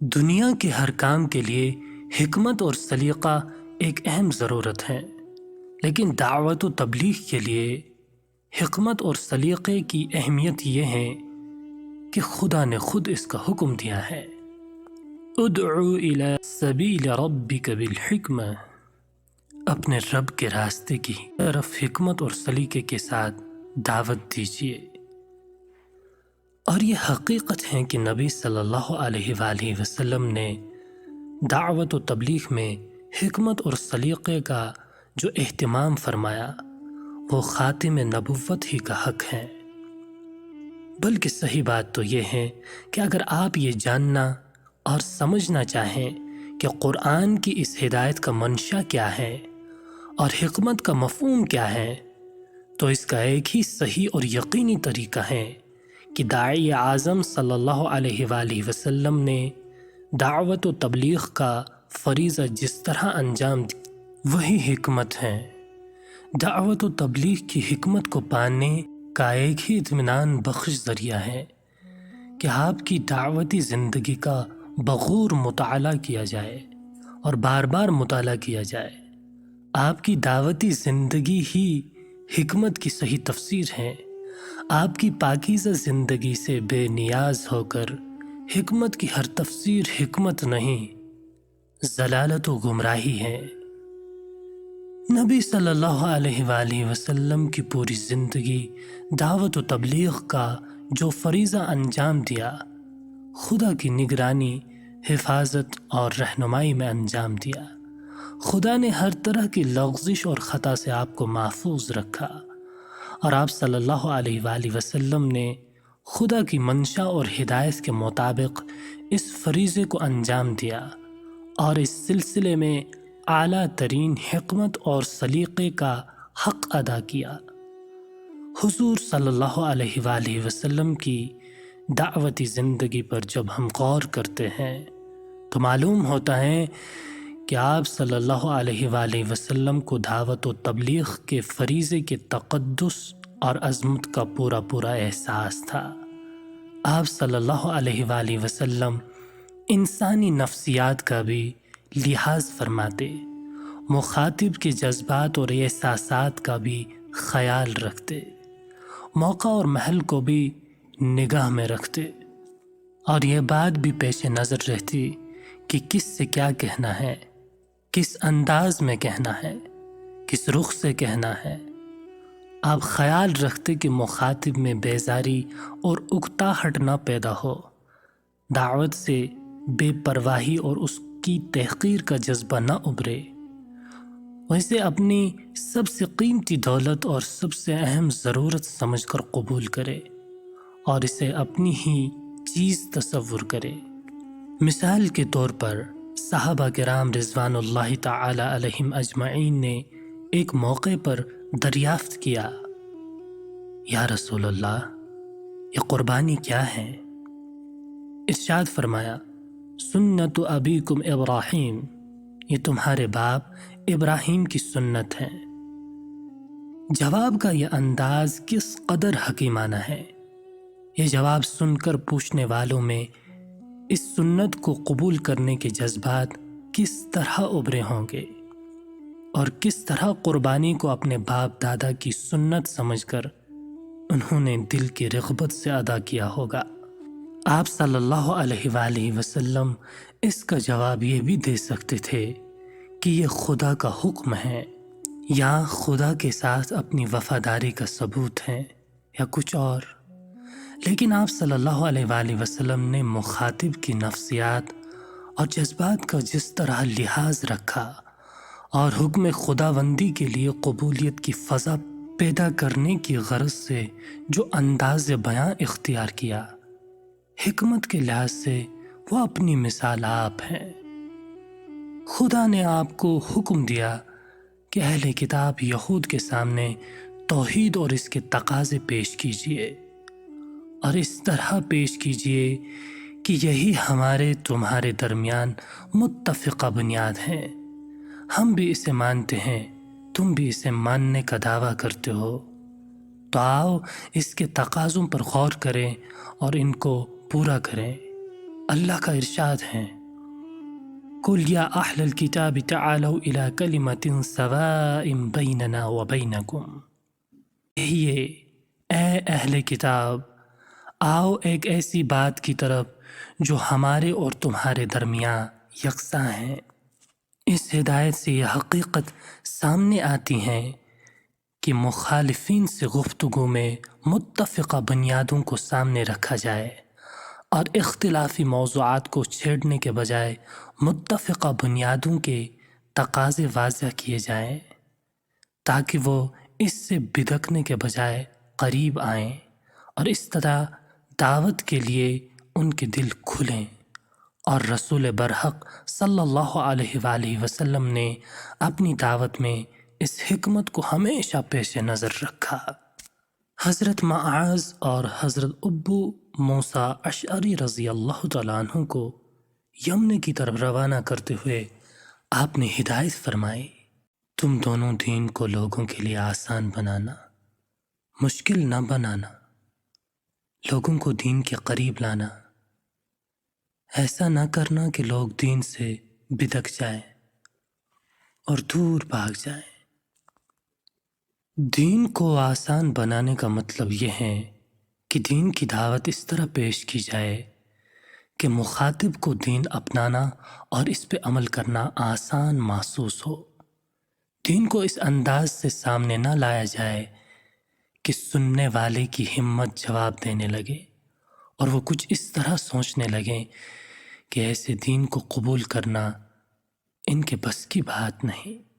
دنیا کے ہر کام کے لیے حکمت اور سلیقہ ایک اہم ضرورت ہے، لیکن دعوت و تبلیغ کے لیے حکمت اور سلیقے کی اہمیت یہ ہے کہ خدا نے خود اس کا حکم دیا ہے، ادعو الی سبیل ربک بالحکمہ، اپنے رب کے راستے کی طرف حکمت اور سلیقے کے ساتھ دعوت دیجیے۔ اور یہ حقیقت ہے کہ نبی صلی اللہ علیہ وآلہ وسلم نے دعوت و تبلیغ میں حکمت اور سلیقے کا جو اہتمام فرمایا وہ خاتم نبوت ہی کا حق ہے۔ بلکہ صحیح بات تو یہ ہے کہ اگر آپ یہ جاننا اور سمجھنا چاہیں کہ قرآن کی اس ہدایت کا منشا کیا ہے اور حکمت کا مفہوم کیا ہے، تو اس کا ایک ہی صحیح اور یقینی طریقہ ہے کہ داعی اعظم صلی اللہ علیہ وآلہ وسلم نے دعوت و تبلیغ کا فریضہ جس طرح انجام دیا وہی حکمت ہے۔ دعوت و تبلیغ کی حکمت کو پانے کا ایک ہی اطمینان بخش ذریعہ ہے کہ آپ کی دعوتی زندگی کا بغور مطالعہ کیا جائے اور بار بار مطالعہ کیا جائے۔ آپ کی دعوتی زندگی ہی حکمت کی صحیح تفسیر ہے۔ آپ کی پاکیزہ زندگی سے بے نیاز ہو کر حکمت کی ہر تفسیر حکمت نہیں، ضلالت و گمراہی ہے۔ نبی صلی اللہ علیہ وآلہ وسلم کی پوری زندگی دعوت و تبلیغ کا جو فریضہ انجام دیا، خدا کی نگرانی، حفاظت اور رہنمائی میں انجام دیا۔ خدا نے ہر طرح کی لغزش اور خطا سے آپ کو محفوظ رکھا، اور آپ صلی اللہ علیہ وآلہ وسلم نے خدا کی منشا اور ہدایت کے مطابق اس فریضے کو انجام دیا اور اس سلسلے میں اعلیٰ ترین حکمت اور سلیقے کا حق ادا کیا۔ حضور صلی اللہ علیہ وآلہ وسلم کی دعوتی زندگی پر جب ہم غور کرتے ہیں تو معلوم ہوتا ہے کہ آپ صلی اللہ علیہ وآلہ وسلم کو دعوت و تبلیغ کے فریضے کے تقدس اور عظمت کا پورا احساس تھا۔ آپ صلی اللہ علیہ وآلہ وسلم انسانی نفسیات کا بھی لحاظ فرماتے، مخاطب کے جذبات اور احساسات کا بھی خیال رکھتے، موقع اور محل کو بھی نگاہ میں رکھتے، اور یہ بات بھی پیش نظر رہتی کہ کس سے کیا کہنا ہے، کس انداز میں کہنا ہے، کس رخ سے کہنا ہے۔ آپ خیال رکھتے کہ مخاطب میں بیزاری اور اکتاہٹ نہ پیدا ہو، دعوت سے بے پرواہی اور اس کی تحقیر کا جذبہ نہ ابھرے، ویسے اپنی سب سے قیمتی دولت اور سب سے اہم ضرورت سمجھ کر قبول کرے اور اسے اپنی ہی چیز تصور کرے۔ مثال کے طور پر صحابہ کرام رضوان اللہ تعالی علیہم اجمعین نے ایک موقع پر دریافت کیا، یا رسول اللہ، یہ قربانی کیا ہے؟ ارشاد فرمایا، سنت ابیکم ابراہیم، یہ تمہارے باپ ابراہیم کی سنت ہے۔ جواب کا یہ انداز کس قدر حکیمانہ ہے! یہ جواب سن کر پوچھنے والوں میں اس سنت کو قبول کرنے کے جذبات کس طرح ابھرے ہوں گے، اور کس طرح قربانی کو اپنے باپ دادا کی سنت سمجھ کر انہوں نے دل کی رغبت سے ادا کیا ہوگا۔ آپ صلی اللہ علیہ وآلہ وسلم اس کا جواب یہ بھی دے سکتے تھے کہ یہ خدا کا حکم ہے، یا خدا کے ساتھ اپنی وفاداری کا ثبوت ہے، یا کچھ اور، لیکن آپ صلی اللہ علیہ وآلہ وسلم نے مخاطب کی نفسیات اور جذبات کا جس طرح لحاظ رکھا اور حکم خداوندی کے لیے قبولیت کی فضا پیدا کرنے کی غرض سے جو انداز بیاں اختیار کیا، حکمت کے لحاظ سے وہ اپنی مثال آپ ہیں۔ خدا نے آپ کو حکم دیا کہ اہل کتاب یہود کے سامنے توحید اور اس کے تقاضے پیش کیجیے، اور اس طرح پیش کیجیے کہ یہی ہمارے تمہارے درمیان متفقہ بنیاد ہے، ہم بھی اسے مانتے ہیں، تم بھی اسے ماننے کا دعویٰ کرتے ہو، تو آؤ اس کے تقاضوں پر غور کریں اور ان کو پورا کریں۔ اللہ کا ارشاد ہے، قُلْ يَا أَهْلَ الْكِتَابِ تَعَالَوْا إِلَىٰ كَلِمَةٍ سَوَاءٍ بَيْنَنَا وَبَيْنَكُمْ، کہیے اے اہل کتاب، آؤ ایک ایسی بات کی طرف جو ہمارے اور تمہارے درمیان یکساں ہے۔ اس ہدایت سے یہ حقیقت سامنے آتی ہے کہ مخالفین سے گفتگو میں متفقہ بنیادوں کو سامنے رکھا جائے اور اختلافی موضوعات کو چھیڑنے کے بجائے متفقہ بنیادوں کے تقاضے واضح کیے جائیں تاکہ وہ اس سے بدکنے کے بجائے قریب آئیں اور اس طرح دعوت کے لیے ان کے دل کھلیں۔ اور رسول برحق صلی اللہ علیہ وآلہ وسلم نے اپنی دعوت میں اس حکمت کو ہمیشہ پیش نظر رکھا۔ حضرت معاذ اور حضرت ابو موسیٰ اشعری رضی اللہ تعالیٰ عنہ کو یمن کی طرف روانہ کرتے ہوئے آپ نے ہدایت فرمائی، تم دونوں دین کو لوگوں کے لیے آسان بنانا، مشکل نہ بنانا، لوگوں کو دین کے قریب لانا، ایسا نہ کرنا کہ لوگ دین سے بدک جائیں اور دور بھاگ جائیں۔ دین کو آسان بنانے کا مطلب یہ ہے کہ دین کی دعوت اس طرح پیش کی جائے کہ مخاطب کو دین اپنانا اور اس پہ عمل کرنا آسان محسوس ہو۔ دین کو اس انداز سے سامنے نہ لایا جائے کہ سننے والے کی ہمت جواب دینے لگے اور وہ کچھ اس طرح سوچنے لگیں کہ ایسے دین کو قبول کرنا ان کے بس کی بات نہیں۔